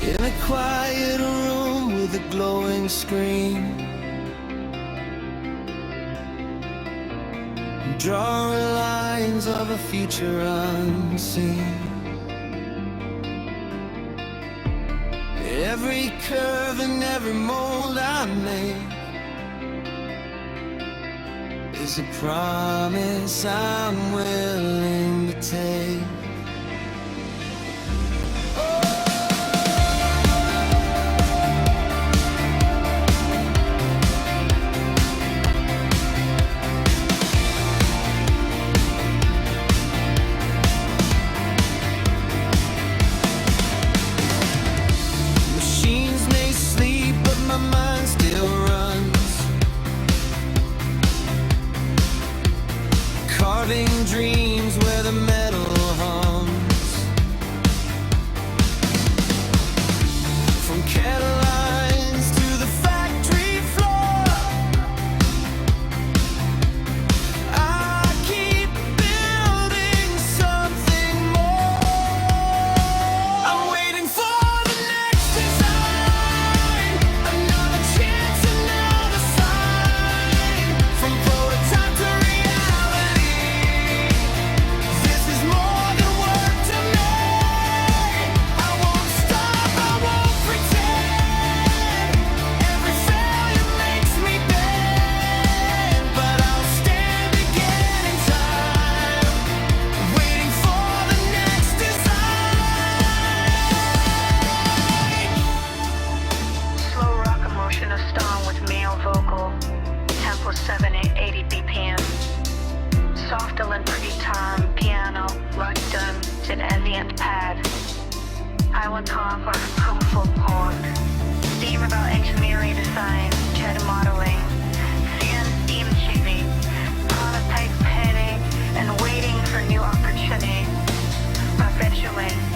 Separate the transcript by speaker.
Speaker 1: In a quiet room with a glowing screen, drawing lines of a future unseen. Every curve and every mold I make is a promise I'm willing to take. Carving dreams where the metal hums. From kettle lines to the factory floor, I keep building something more. I'm waiting for the next design, another chance, another sign. From prototype to tempo 780 BPM, soft and pre-time piano, ragtime, and ambient pad. Island top or hopeful chord. Theme about engineering design, CAD modeling, CNC G-code, prototype heading, and waiting for new opportunity. Perpetuate.